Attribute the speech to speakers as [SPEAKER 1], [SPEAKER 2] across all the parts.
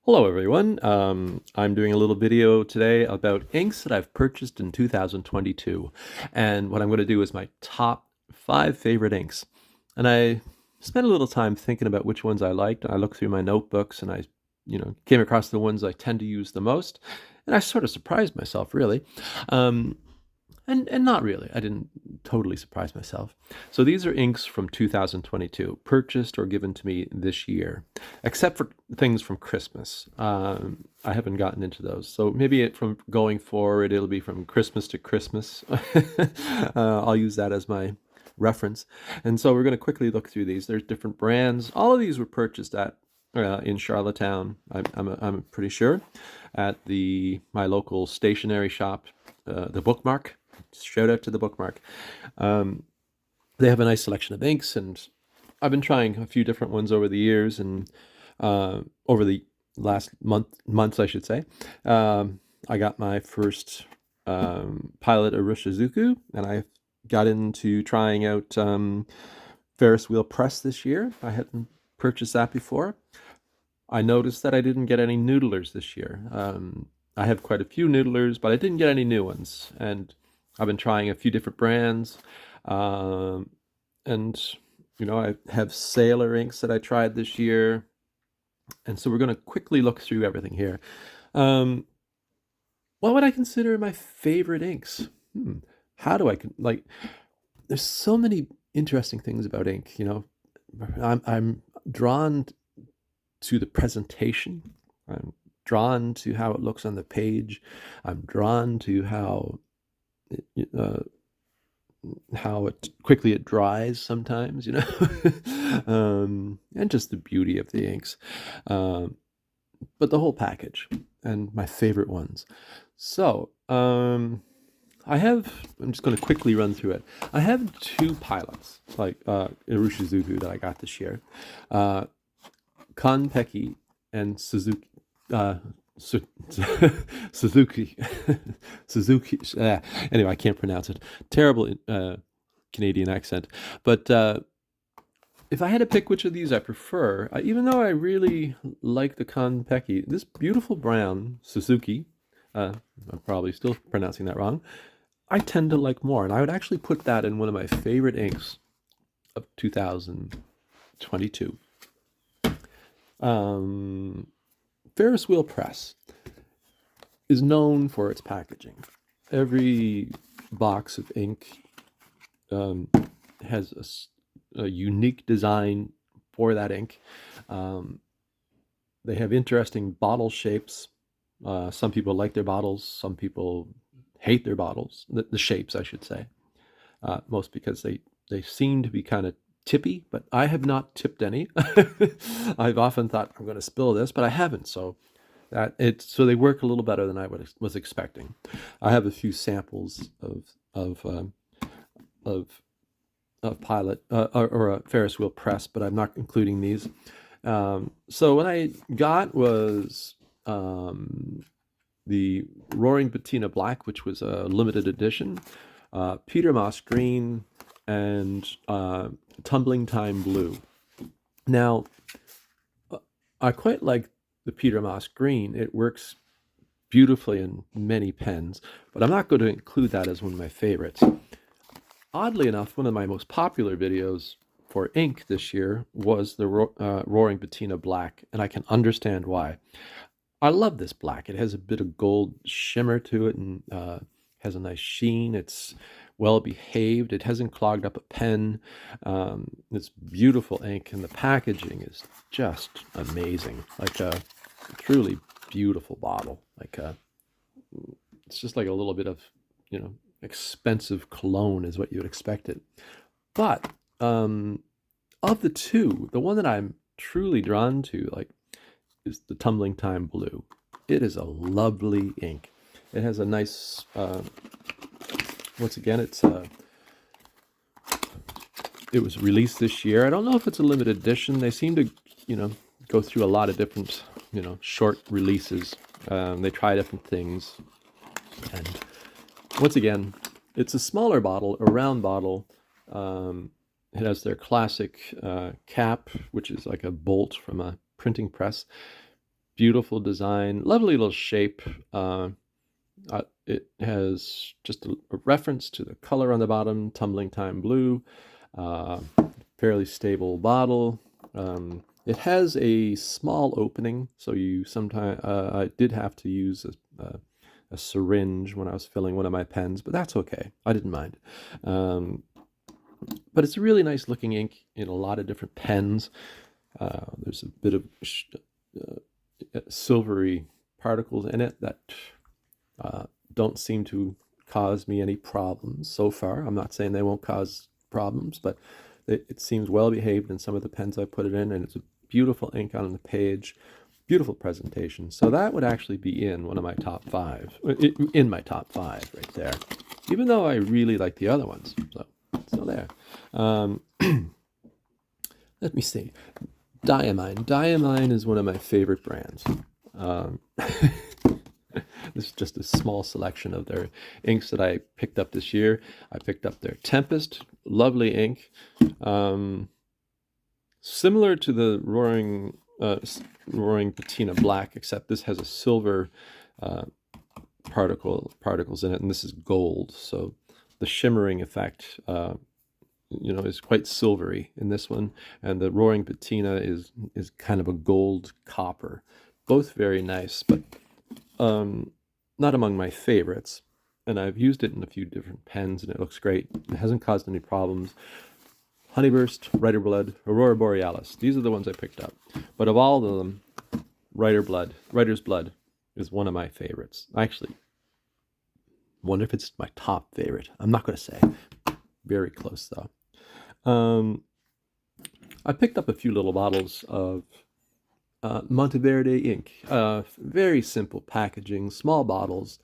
[SPEAKER 1] Hello everyone. I'm doing a little video today about inks that I've purchased in 2022. And what I'm going to do is my top 5 favorite inks. And I spent a little time thinking about which ones I liked. I looked through my notebooks and I came across the ones I tend to use the most. And I sort of surprised myself, really. Um, and not really. I didn't totally surprise myself. So these are inks from 2022, purchased or given to me this year, except for things from Christmas. I haven't gotten into those. So maybe from going forward, it'll be from Christmas to Christmas. I'll use that as my reference. And so we're going to quickly look through these. There's different brands. All of these were purchased at in Charlottetown, I'm pretty sure, at my local stationery shop, the Bookmark. Shout out to the Bookmark. Um, they have a nice selection of inks, and I've been trying a few different ones over the years, and over the last months, I should say. I got my first Pilot Arushizuku, and I got into trying out Ferris wheel press this year. I hadn't purchased that before. I noticed that I didn't get any noodlers this year. I have quite a few noodlers, but I didn't get any new ones, and I've been trying a few different brands, um, and I have Sailor inks that I tried this year, and so we're going to quickly look through everything here. Um, what would I consider my favorite inks? How do I like? There's so many interesting things about ink. I'm drawn to the presentation. I'm drawn to how it looks on the page. I'm drawn to uh, how quickly it dries sometimes, and just the beauty of the inks, but the whole package and my favorite ones. So I'm just going to quickly run through it. I have 2 pilots, like Irushizuku, that I got this year, Kanpeki and Suzuki. Su- Suzuki, Suzuki. Anyway, I can't pronounce it. Terrible Canadian accent. But if I had to pick which of these I prefer, even though I really like the Kanpeki, this beautiful brown Suzuki, I'm probably still pronouncing that wrong, I tend to like more. And I would actually put that in one of my favorite inks of 2022. Ferris wheel press is known for its packaging. Every box of ink has a unique design for that ink. They have interesting bottle shapes. Some people like their bottles. Some people hate their bottles. The shapes, I should say. Most because they seem to be kind of tippy, but I have not tipped any. I've often thought I'm going to spill this, but I haven't. So they work a little better than I was expecting. I have a few samples of Pilot or a Ferris wheel press, but I'm not including these. So what I got was the Roaring Patina Black, which was a limited edition, Peter Moss Green, and Tumbling Time Blue. Now, I quite like the Peter Moss Green. It works beautifully in many pens, but I'm not going to include that as one of my favorites. Oddly enough, one of my most popular videos for ink this year was the Roaring Patina Black, and I can understand why. I love this black. It has a bit of gold shimmer to it, and has a nice sheen. It's well behaved. It hasn't clogged up a pen. It's beautiful ink, and the packaging is just amazing. Like a truly beautiful bottle. It's just like a little bit of, expensive cologne is what you would expect it. But of the two, the one that I'm truly drawn to, is the Tumbling Time Blue. It is a lovely ink. It has a nice, once again, it was released this year. I don't know if it's a limited edition. They seem to, go through a lot of different, short releases. They try different things. And once again, it's a smaller bottle, a round bottle. It has their classic cap, which is like a bolt from a printing press. beautiful design, lovely little shape. It has just a reference to the color on the bottom, tumbling time blue, uh, fairly stable bottle. It has a small opening, so you sometimes I did have to use a syringe when I was filling one of my pens, but that's okay. I didn't mind. Um, but it's a really nice looking ink in a lot of different pens. There's a bit of silvery particles in it that uh, don't seem to cause me any problems so far. I'm not saying they won't cause problems, but it seems well behaved in some of the pens I put it in, and it's a beautiful ink on the page, beautiful presentation. So that would actually be in one of my top five, in my top five right there, even though I really like the other ones. So there. Let me see. Diamine. Diamine is one of my favorite brands. This is just a small selection of their inks that I picked up this year. I picked up their Tempest, lovely ink. Similar to the Roaring Patina Black, except this has a silver particles in it, and this is gold. So the shimmering effect, is quite silvery in this one, and the Roaring Patina is kind of a gold copper. Both very nice, but not among my favorites. And I've used it in a few different pens, and it looks great. It hasn't caused any problems. Honeyburst, Writer Blood, Aurora Borealis. These are the ones I picked up. But of all of them, Writer's Blood is one of my favorites. I actually wonder if it's my top favorite. I'm not going to say. Very close, though. I picked up a few little bottles of Monteverde ink. Very simple packaging, small bottles.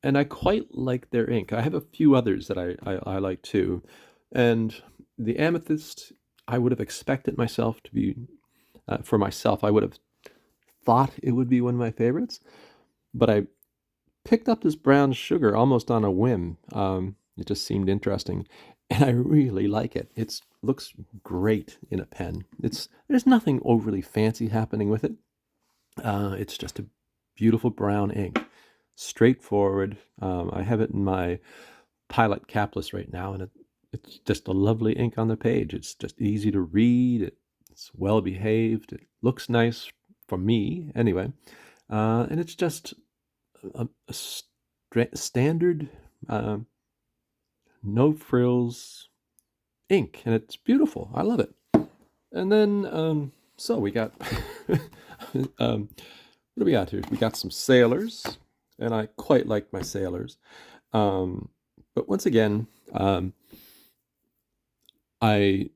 [SPEAKER 1] And I quite like their ink. I have a few others that I like too. And the Amethyst, I would have expected myself to be, for myself, I would have thought it would be one of my favorites. But I picked up this brown sugar almost on a whim. It just seemed interesting. And I really like it. It looks great in a pen. There's nothing overly fancy happening with it. It's just a beautiful brown ink. Straightforward. I have it in my Pilot capless right now, and it's just a lovely ink on the page. It's just easy to read. It's well behaved. It looks nice for me, anyway. And it's just a standard, no frills ink, and it's beautiful. I love it. And then, so we got, what do we got here? We got some Sailors, and I quite like my Sailors. But once again, I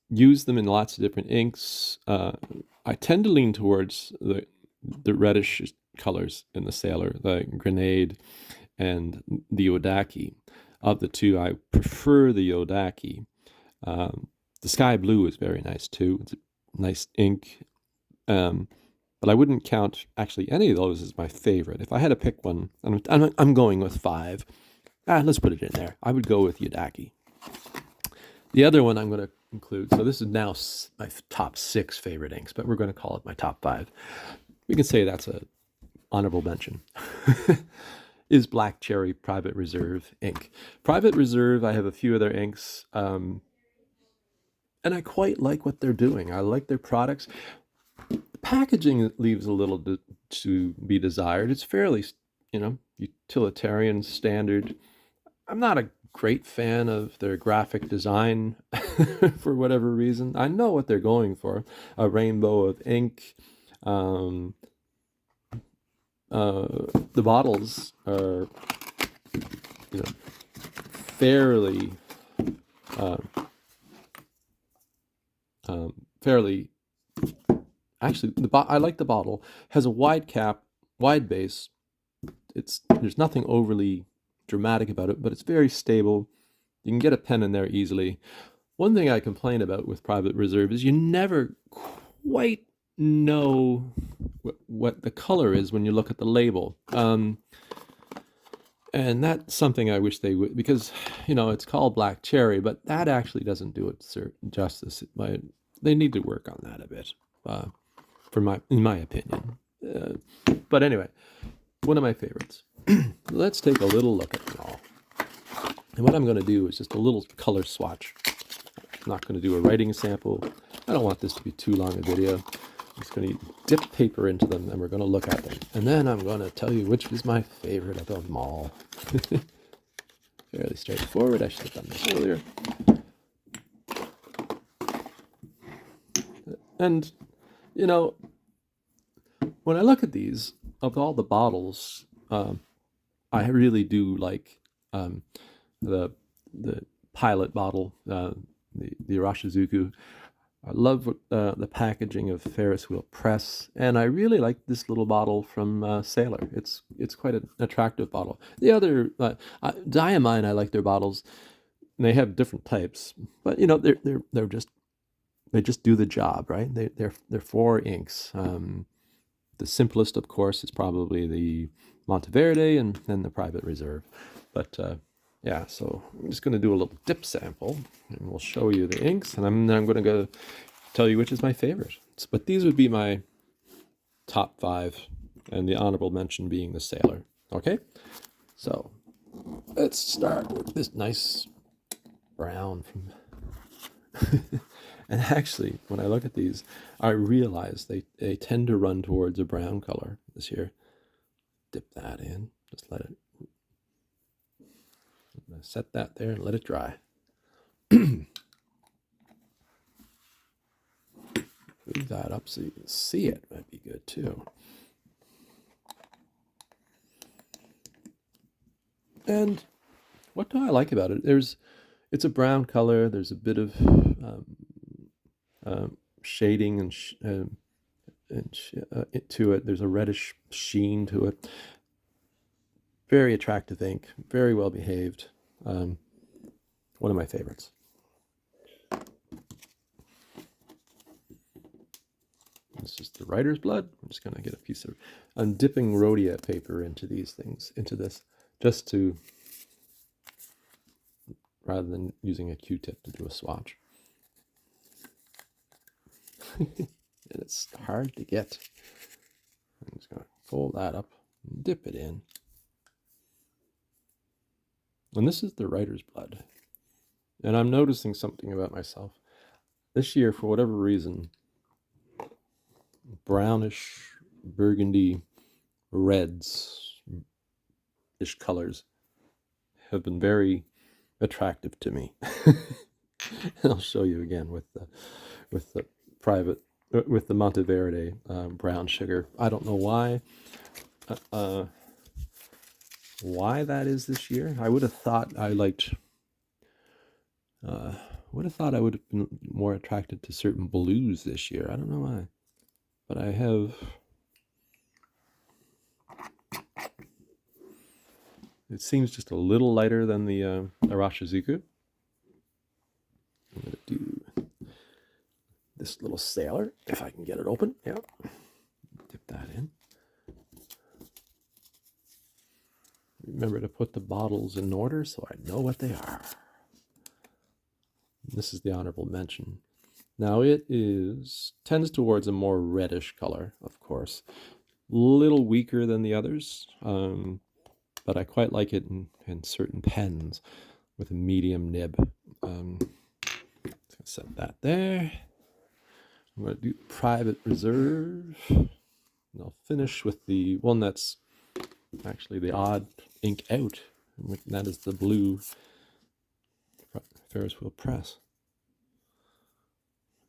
[SPEAKER 1] use them in lots of different inks. I tend to lean towards the reddish colors in the Sailor, the Grenade and the Odaki. Of the two, I prefer the Odaki. The Sky Blue is very nice too. It's a nice ink. But I wouldn't count actually any of those as my favorite. If I had to pick one, I'm going with five. Let's put it in there. I would go with Yodaki. The other one I'm going to include, so this is now my top 6 favorite inks, but we're going to call it my top 5. We can say that's a honorable mention. Is Black Cherry Private Reserve ink. Private Reserve, I have a few of their inks, and I quite like what they're doing. I like their products. The packaging leaves a little to be desired. It's fairly, utilitarian, standard. I'm not a great fan of their graphic design for whatever reason. I know what they're going for. A rainbow of ink. The bottles are, fairly, actually, I like the bottle. Has a wide cap, wide base. There's nothing overly dramatic about it, but it's very stable. You can get a pen in there easily. One thing I complain about with Private Reserve is you never quite know what the color is when you look at the label. And that's something I wish they would, because, it's called Black Cherry, but that actually doesn't do it justice. They need to work on that a bit. in my opinion. But anyway, one of my favorites. Let's take a little look at them all. And what I'm going to do is just a little color swatch. I'm not going to do a writing sample. I don't want this to be too long a video. I'm just going to dip paper into them and we're going to look at them. And then I'm going to tell you which is my favorite of them all. Fairly straightforward. I should have done this earlier. And, you know, when I look at these, of all the bottles, I really do like the pilot bottle, the Arashizuku. I love the packaging of Ferris wheel press, and I really like this little bottle from Sailor. It's quite an attractive bottle. The other Diamine, I like their bottles. They have different types, but you know they just do the job, right? They're 4 inks. The simplest, of course, is probably the Monteverde and then the Private Reserve. But yeah, so I'm just going to do a little dip sample, and we'll show you the inks, and I'm going to go tell you which is my favorite. But these would be my top 5, and the honorable mention being the Sailor. Okay, so let's start with this nice brown from. And actually, when I look at these, I realize they tend to run towards a brown color this year. Dip that in. Just let it. Set that there and let it dry. Move that up so you can see it. That'd be good too. And what do I like about it? It's a brown color. There's a bit of shading and to it. There's a reddish sheen to it. Very attractive ink. Very well behaved. One of my favorites. It's just the writer's blood. I'm just going to get a piece of. I'm dipping rhodia paper into these things, into this, just to, rather than using a Q-tip to do a swatch. And it's hard to get. I'm just going to fold that up and dip it in. And this is the writer's blood. And I'm noticing something about myself. This year, for whatever reason, brownish, burgundy, reds-ish colors have been very attractive to me. And I'll show you again with the Monteverde brown sugar. I don't know why that is this year. I would have thought I would have been more attracted to certain blues this year. I don't know why, but I have. It seems just a little lighter than the Arashizuku. I'm going to do this little Sailor, if I can get it open. Yeah. Dip that in. Remember to put the bottles in order so I know what they are. This is the honorable mention. Now it tends towards a more reddish color, of course. A little weaker than the others, but I quite like it in certain pens with a medium nib. Let's set that there. I'm going to do Private Reserve. And I'll finish with the one that's actually the odd ink out. And that is the blue Ferris wheel press.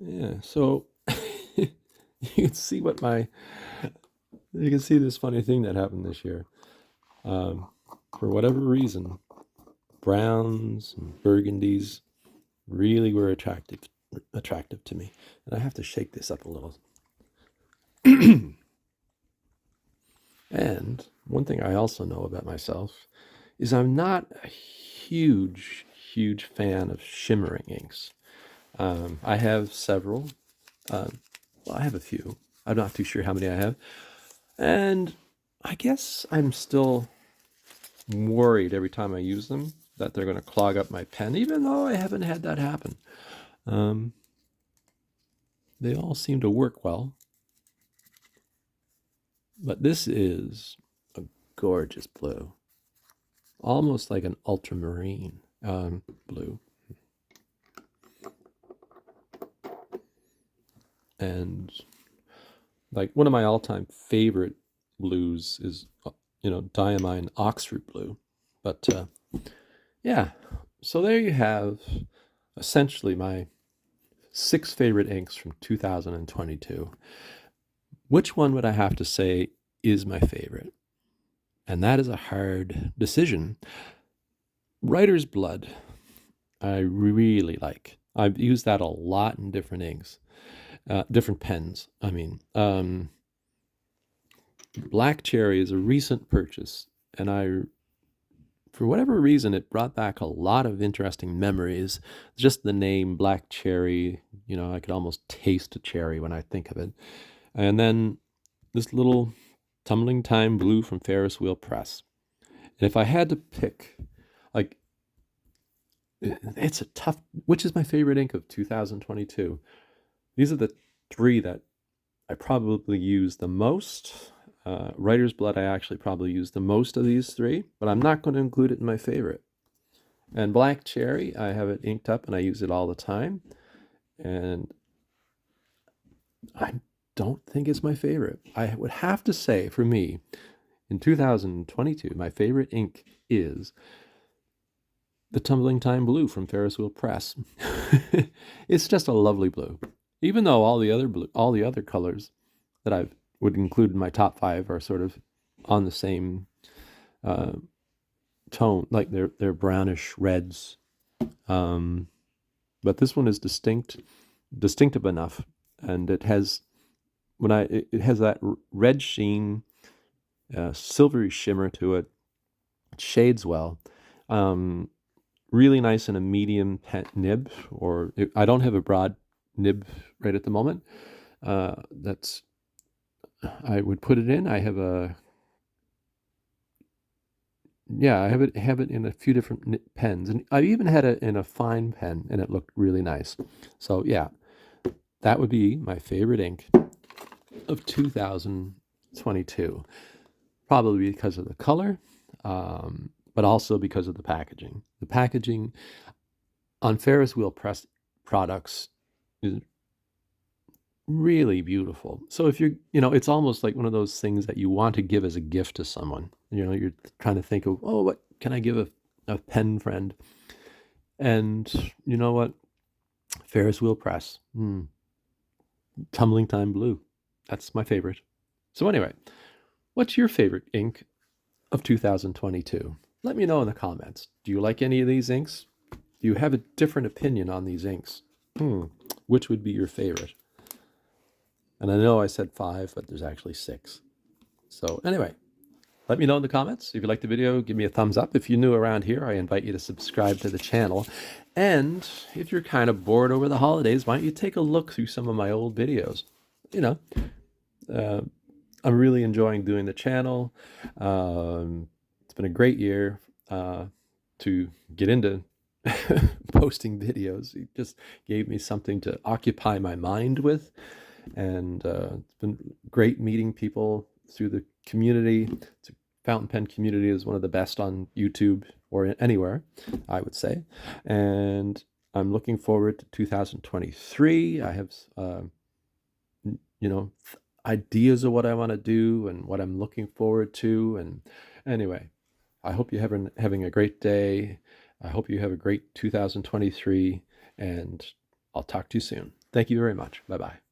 [SPEAKER 1] Yeah, so you can see this funny thing that happened this year. For whatever reason, browns and burgundies really were attractive to me. And I have to shake this up a little. And one thing I also know about myself is I'm not a huge fan of shimmering inks. I have several. Well, I have a few. I'm not too sure how many I have. And I guess I'm still worried every time I use them that they're going to clog up my pen, even though I haven't had that happen. They all seem to work well. But this is a gorgeous blue, almost like an ultramarine blue. And like one of my all-time favorite blues is, Diamine Oxford blue. But yeah, so there you have essentially my 6 favorite inks from 2022. Which one would I have to say is my favorite? And that is a hard decision. Writer's Blood, I really like. I've used that a lot in different inks, different pens. Black Cherry is a recent purchase, and for whatever reason, it brought back a lot of interesting memories. Just the name Black Cherry, I could almost taste a cherry when I think of it. And then this little Tumbling Time Blue from Ferris Wheel Press. And if I had to pick, like, it's a tough, which is my favorite ink of 2022? These are the 3 that I probably use the most. Writer's Blood, I actually probably use the most of these 3, but I'm not going to include it in my favorite. And Black Cherry, I have it inked up and I use it all the time. And I don't think it's my favorite. I would have to say, for me, in 2022, my favorite ink is the Tumbling Time Blue from Ferris Wheel Press. It's just a lovely blue. Even though all the other colors that I would include in my top 5 are sort of on the same tone, like they're brownish reds. But this one is distinctive enough, and it has it has that red sheen, silvery shimmer to it. It shades well. Really nice in a medium nib, I don't have a broad nib right at the moment. That's I would put it in. I have it in a few different pens, and I even had it in a fine pen, and it looked really nice. So yeah, that would be my favorite ink of 2022, probably because of the color, but also because of the packaging. The packaging on Ferris Wheel Press products is really beautiful. So if it's almost like one of those things that you want to give as a gift to someone. You're trying to think of, oh, what can I give a pen friend? And you know what? Ferris Wheel Press. Tumbling Time Blue. That's my favorite. So anyway, what's your favorite ink of 2022? Let me know in the comments. Do you like any of these inks? Do you have a different opinion on these inks? Which would be your favorite? And I know I said 5, but there's actually 6. So anyway, let me know in the comments. If you liked the video, give me a thumbs up. If you're new around here, I invite you to subscribe to the channel. And if you're kind of bored over the holidays, why don't you take a look through some of my old videos? I'm really enjoying doing the channel. It's been a great year to get into posting videos. It just gave me something to occupy my mind with. And it's been great meeting people through the community. Fountain pen community is one of the best on YouTube or anywhere, I would say. And I'm looking forward to 2023. I have, ideas of what I want to do and what I'm looking forward to. And anyway, I hope you're having a great day. I hope you have a great 2023, and I'll talk to you soon. Thank you very much. Bye-bye.